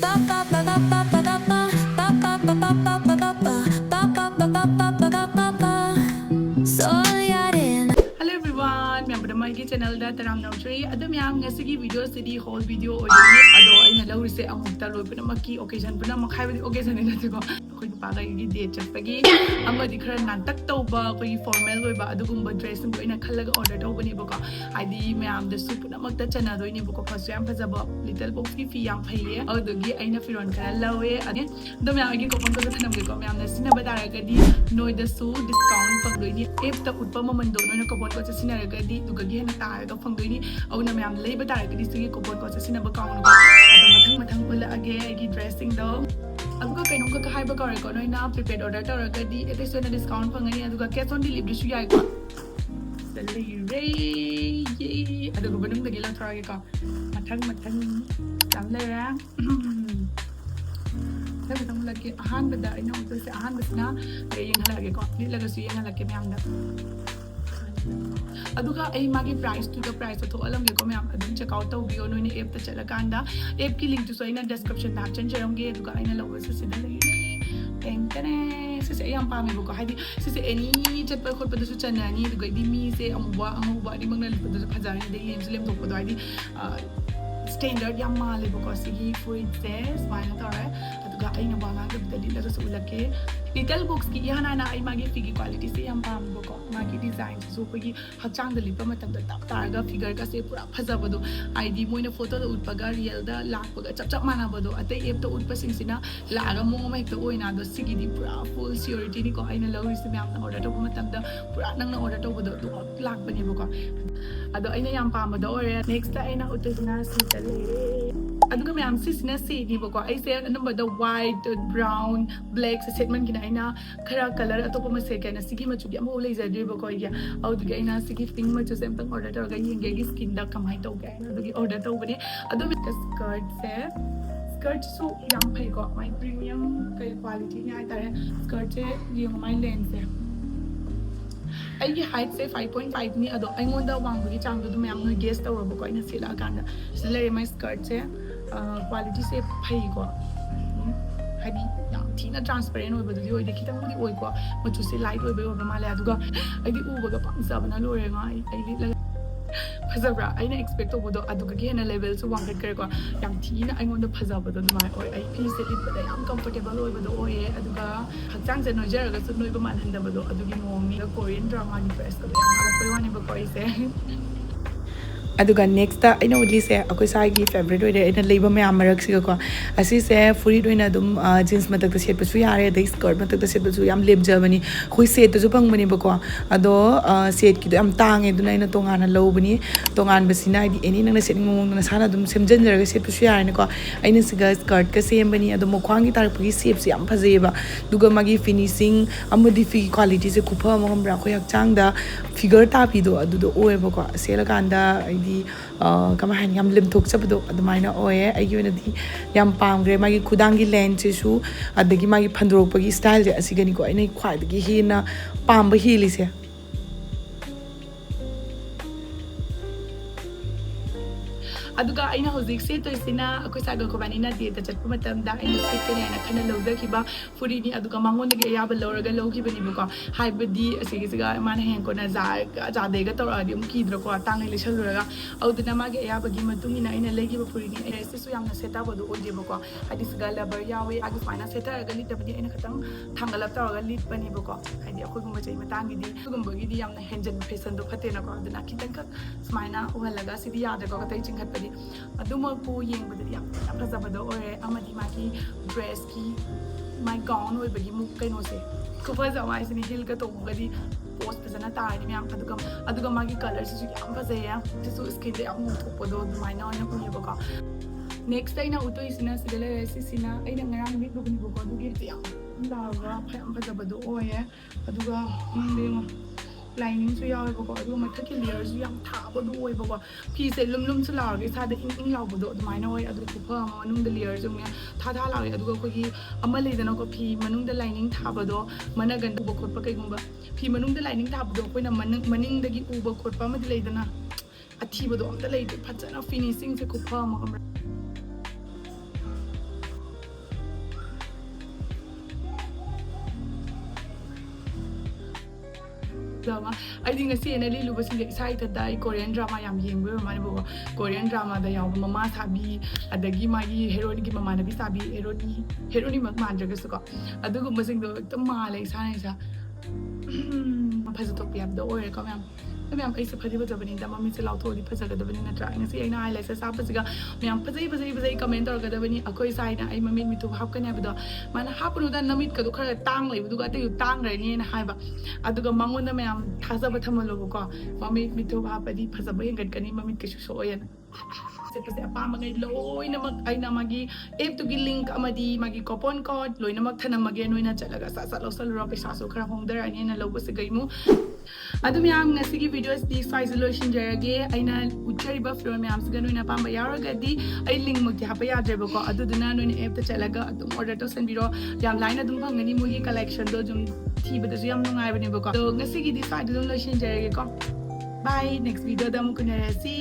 Hello everyone, member of my channel da taram nautri adu myam ngasigi video city whole video oyini ado aina lawrise amukta loi puna maki occasion puna makhai badi occasion ni natiko koi pa ga gi date chapagi amadi khara nantak tawba koi formal loi ba adugumba dress sim loina khallaga order tawbani bako id myam da su puna makta chana doi ni bako first yam phajaba little box ki fi yam phaiye adugi aina firon kara lawe adi do myam gi coupon ko thanam ge ko myam na sina badara ga di noi da su discount pang doi ni app ta utpa maman do noi na coupon ko sina ga di duga gi hena ta ga phang doi ni au na myam lei badara ga di su gi coupon ko sina ba kaung no ado mathang ula age gi dressing do aduga kainong ka hai ba kare ko noi na prepaid order ta ga di ete so na discount phangani aduga cash on delivery su yai ko salai re ye aduga banum da gi la thara ge ka mathang tam le ra sai ba tam la ke ahan ba da ina to se ahan basna yeng hala ge ko ni la ga su yeng hala ke myam da aduga ai magi price to the price to alam ge ko myam adum check out tawbi o noine app ta chala kanda app ki link to so ina description ta chen cheram ge aduga aina lawa se se dai tene se se yam pa me ko hadi se se any chat pa khot pa su chana ni aduga di mi se amwa di mangna li pa su phajani dei lem lem to ko dai standard yam ma le ko si food says fine tore aduga aina ba nga ga dali la su ulake Littlebox ki yana na ai magi figi quality se yam pam ko magi design so ko gi hachang da lipa matam da tak targa figure ka se pura phajaba do id moina photo da utpaga real da lakpaga chap mana bado atai app to utpa sing sina la ga mo mai to oina do sigi di pura full security ni ko aina lawri se myam na order to matam da pura nang na order to bado do lak bani ko ado aina yam pam do ore next ta aina utna sitale aduga myam sisna se ni ko ai se number the white brown black segment kina aina khara color atopa ma se kana sigi ma chugi amho lei jadri ba ko ya aduga aina sigi pink ma chu sem tang order tor ga yenge gi skin da kamai to ga adugi order to bani adu with skirt so yam phai ko my premium kai quality ni ai tare skirt se yeng my length se ai gi height se 5.5 ni ado ai ngonda wang gi chang du myam no guess to ro ko ina sila kan da sila my skirt se quality se phai ko hadi yam thina transparent oi badu oi de khitang budi oi ko machu se light oi be ba mala aduga ai di u ba ga pang sa bana lore nga ai li la phazabra aina expect to bodo aduga ge na level so wang kare ko yam thina ai ngon da phazaba do mai oi ai pi se lit ba yam comfortable oi bado oi aduga hakchang se no jera ga su noi ba man handa bado adugi mom ni Korean drama ni press ko yam ala poi wani ba ko ise aduga next ta aina udli se akoi sai gi favorite oi de ina leiba me amarak si ko asi se furi doina dum jeans matak ta set pasu yare de skirt matak ta set pasu yam leb jabani khoi set ta ju pang bani ba ko ado set ki am tang e duna ina tongana lobani tongan basina di eni nang set ngong na sana dum semjen jara set pasu yare ne ko aina siga skirt ka sem bani ado mo khwang gi tar pagi shape si am phaje ba duga magi finishing amodi fi quality se kupha mo bra khoi ak chang da figure ta pi do adu do oi ba ko sela kanda di kama han yam lim thok chapdo admaina oye ayi na di yam pam gre magi khudangi lens su adagi magi phandrok pagi style je asigani ko ai khwai dagi hina pam ba hili se aduga aina hozik se to isina akoi saga ko bani na de ta chat matam da aina se ke na khana lawda ki ba furi ni aduga mangon de ya ba lawra ga law ki bani ko hai badi asigi siga man hen ko na za de ga to ra di ki dro ko tang le shal ra au dina ma ge ya ba gi matung ina aina le ki ba furi ni ai se su yam na seta ba do o de ba ko adi siga la bar ya we agi fina seta ga lit ba di aina khatang thangalap ta ga lit bani ba ko ai di akoi gum ba chai matang gi di gum ba gi di yam na henjen fashion do phate na ko dina kitang ka smaina o halaga si di ya de ko tai chinghat pa aduma po yeng ba yam phajaba do ore amadi maki dress ki my gown oi bagi mu kai no se ko phaja mai sini hil ka to gadi post phajana ta ni myam aduga magi color si yam phaja ya so skin de am thok po do mai na na ku ni ba ka next aina uto isina sidele resi sina aina ngarang mi bu ni bu ko du gi ti am la ga pham phajaba do oi aduga me lining su yaw ba ko adu ma thaki layer su yam tha ba du oi ba ko pi se lum su la ge sa de ing law ba do mai na oi adu ku pha ma manung de layer su me tha la ge adu ko gi ama le da na ko pi manung de lining tha ba do mana gan ba ko pa kai gum ba pi manung de lining tha ba do ko na maning de gi u ba ko pa ma de le da na athi ba do am ta le de pha na finishing se ku pha ma drama I think ngasi ena lilu basin isai tada Korean drama yam yengwe mama bo Korean drama da yaw mama sabi adagi magi heroine gi mama nabi sabi heroine mak manjaga suko adugu masing do tam male isa isa phajatop yam do ore ko ma'am ऐसे फजी फजबनी mummy से लाथोदी फजगदबनी नत्रा ngasi aina highlight sa sapasiga ma'am फजै comment तौरगदबनी अखोई साइना ai मम्मी मिथु हापकने हबदो माना हापनु दा नमित कदो खरा तांग लेबदु गा तयु तांग रनि ना हाइबा अदुगा मंगोन मैम थाजब थमलोबो को मम्मी मिथु हापदी फजब हेंगटकनी मम्मी केसु सोयन से अपामगै लोइनमक आइना मागी एप तुगी लिंक अमदी मागी कूपन कोड लोइनमक थनमगे नोइना चलगा सा सा लौसल पैसा खरा होंगदरनि ना लौबसे गइमु अदुम याम ngasi videos di size solution jarage aina uchariba floor ma'am से नोइना palm यारगदी ai link mukti hapa yadreba ko aduduna noina app ta chalaga adum order to senbiro yam line adum phangani mugi collection do jum thibada su yam nungai bane ba ko so ngasi gi di size solution jarage ko bye next video da mu kunarasi